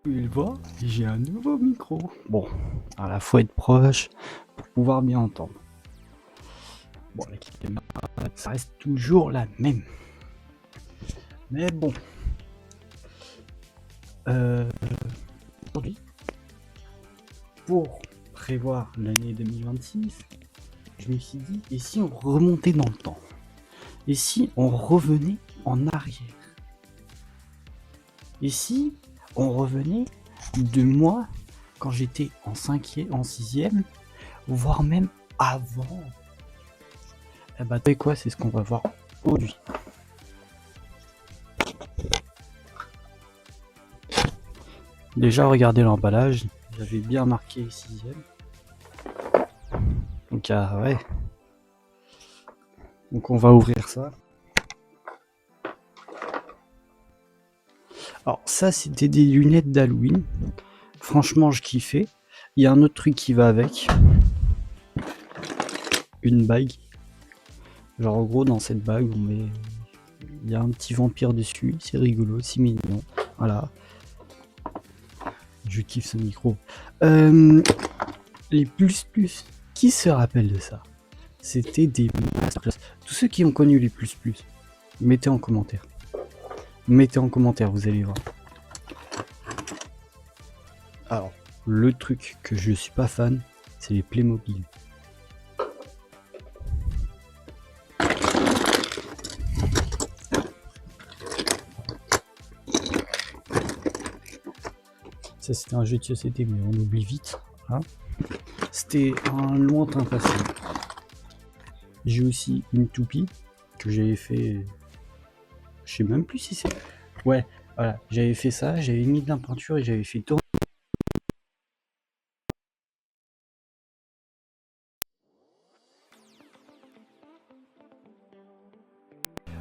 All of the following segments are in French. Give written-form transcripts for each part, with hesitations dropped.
Il voit, j'ai un nouveau micro. Bon, à la fois être proche pour pouvoir bien entendre. Bon, la caméra, ça reste toujours la même. Mais bon. Aujourd'hui, pour prévoir l'année 2026, je me suis dit, et si on remontait dans le temps? Et si on revenait en arrière? Et si on revenait de moi quand j'étais en 5e, en 6e, voire même avant? Eh bah, tu sais quoi, c'est ce qu'on va voir aujourd'hui. Déjà, regardez l'emballage, j'avais bien marqué 6e. Donc, ouais. Donc, on va ouvrir ça. Alors, ça, c'était des lunettes d'Halloween. Franchement, je kiffais. Il y a un autre truc qui va avec. Une bague. Genre, en gros, dans cette bague, on met. Il y a un petit vampire dessus. C'est rigolo, c'est mignon. Voilà. Je kiffe ce micro. Les plus. Qui se rappelle de ça? C'était des masterclass. Tous ceux qui ont connu les plus, mettez en commentaire. Mettez en commentaire, vous allez voir. Alors, le truc que je suis pas fan, c'est les Playmobil. Ça, c'était un jeu de société, mais on oublie vite. Hein. C'était un lointain passé. J'ai aussi une toupie que j'avais fait. Je sais même plus si c'est. Ouais, voilà, j'avais fait ça, j'avais mis de la peinture et j'avais fait tourner.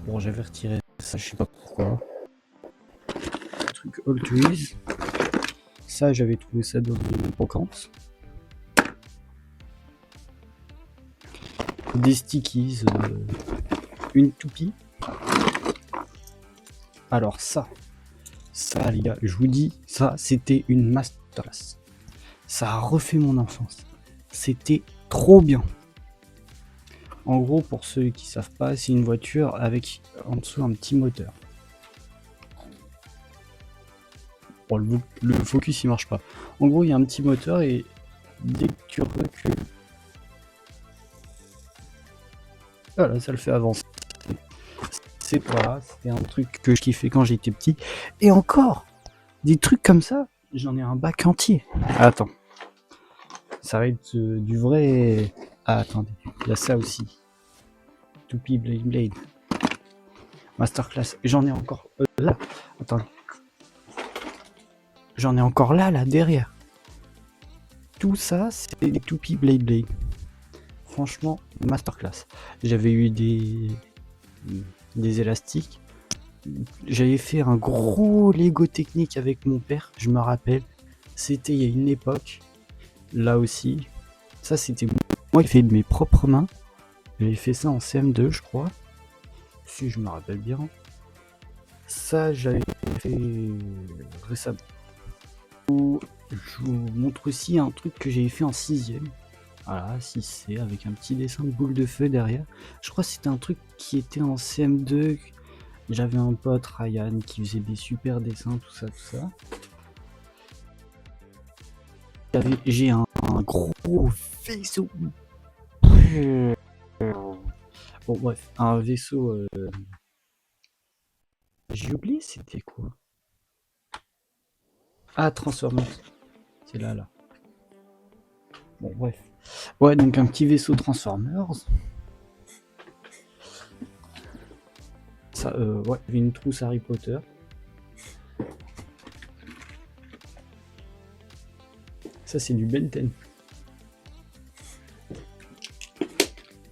Bon, j'avais retiré ça, je sais pas pourquoi. Le truc All Trees. Ça, j'avais trouvé ça dans une brocante. Des stickies, une toupie. Alors ça les gars, je vous dis, ça c'était une masterclass. Ça a refait mon enfance. C'était trop bien. En gros, pour ceux qui savent pas, c'est une voiture avec en dessous un petit moteur. Bon, le focus il marche pas. En gros, il y a un petit moteur et dès que tu recules, voilà, ça le fait avancer. C'est voilà, c'était un truc que je kiffais quand j'étais petit. Et encore, des trucs comme ça, j'en ai un bac entier. Attends, ça va être du vrai. Ah, attendez, il y a ça aussi. Toupie Blade. Masterclass. J'en ai encore là. Attends. J'en ai encore là derrière. Tout ça, c'est des toupies Blade. Franchement, masterclass. J'avais eu des élastiques. J'avais fait un gros Lego technique avec mon père, je me rappelle. C'était il y a une époque. Là aussi. Ça, c'était moi qui ai fait de mes propres mains. J'avais fait ça en CM2, je crois. Si je me rappelle bien. Ça, j'avais fait récemment. Je vous montre aussi un truc que j'avais fait en 6ème. Voilà, 6C avec un petit dessin de boule de feu derrière. Je crois que c'était un truc qui était en CM2. J'avais un pote, Ryan, qui faisait des super dessins, tout ça. J'ai un gros vaisseau. Bon, bref, un vaisseau. J'ai oublié, c'était quoi? Ah, Transformers. C'est là. Bon, bref. Ouais, donc un petit vaisseau Transformers. Ça, ouais, il y avait une trousse Harry Potter. Ça, c'est du Ben 10.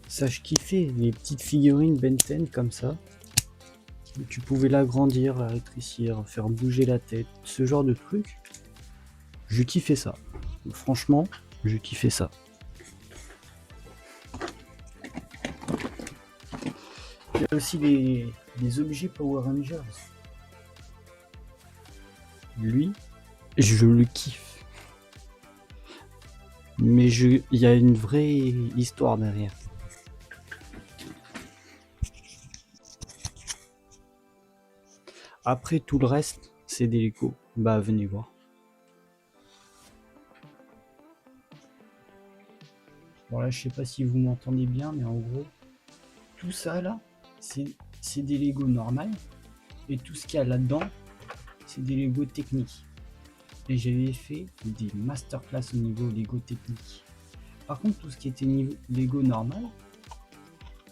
Ça, je kiffais les petites figurines Ben 10 comme ça. Tu pouvais l'agrandir, la rétrécir, faire bouger la tête, ce genre de truc. Je kiffais ça. Franchement, je kiffais ça. Il y a aussi des objets Power Rangers. Lui, je le kiffe. Mais il y a une vraie histoire derrière. Après tout le reste, c'est des Lego. Bah venez voir. Bon là je sais pas si vous m'entendez bien, mais en gros, tout ça là, c'est des Lego normales. Et tout ce qu'il y a là-dedans, c'est des Lego techniques. Et j'avais fait des masterclass au niveau Lego technique. Par contre, tout ce qui était niveau Lego normal,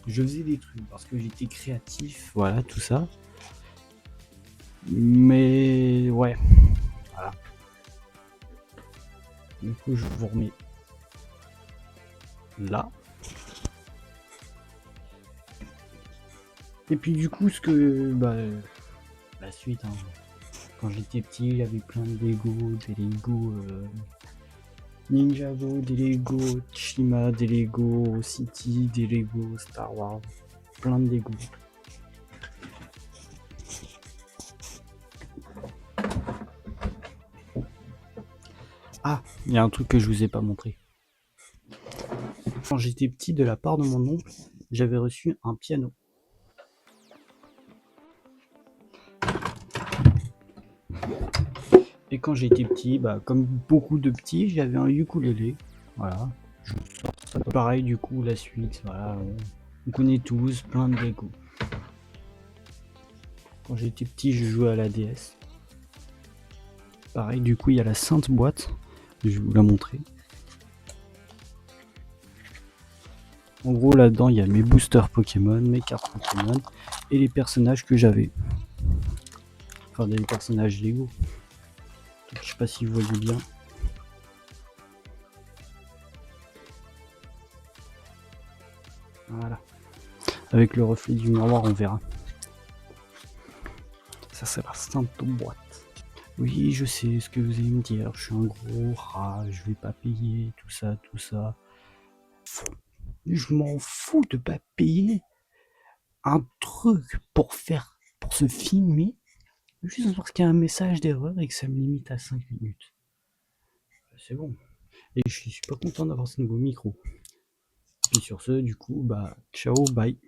je faisais des trucs parce que j'étais créatif, voilà, tout ça. Mais ouais, voilà. Du coup, je vous remets là. Et puis du coup, ce que la suite, hein. Quand j'étais petit, j'avais plein de Lego, des Lego Ninjago, des Lego Chima, des Lego City, des Lego Star Wars, plein de Lego. Ah, il y a un truc que je vous ai pas montré. Quand j'étais petit, de la part de mon oncle, j'avais reçu un piano. Et quand j'étais petit, bah, comme beaucoup de petits, j'avais un ukulélé. Voilà. Pareil, du coup, la suite, voilà. On connaît tous, plein de Lego. Quand j'étais petit, je jouais à la DS. Pareil, du coup, il y a la sainte boîte. Je vais vous la montrer. En gros, là-dedans, il y a mes boosters Pokémon, mes cartes Pokémon et les personnages que j'avais. Enfin, des personnages Lego. Donc, je sais pas si vous voyez bien. Voilà. Avec le reflet du miroir, on verra. Ça, c'est la sainte boîte. Oui, je sais ce que vous allez me dire. Je suis un gros rat, je vais pas payer, tout ça, tout ça. Je m'en fous de pas payer un truc pour se filmer, juste parce qu'il y a un message d'erreur et que ça me limite à 5 minutes. C'est bon. Et je suis pas content d'avoir ce nouveau micro. Et puis sur ce, du coup, bah, ciao, bye.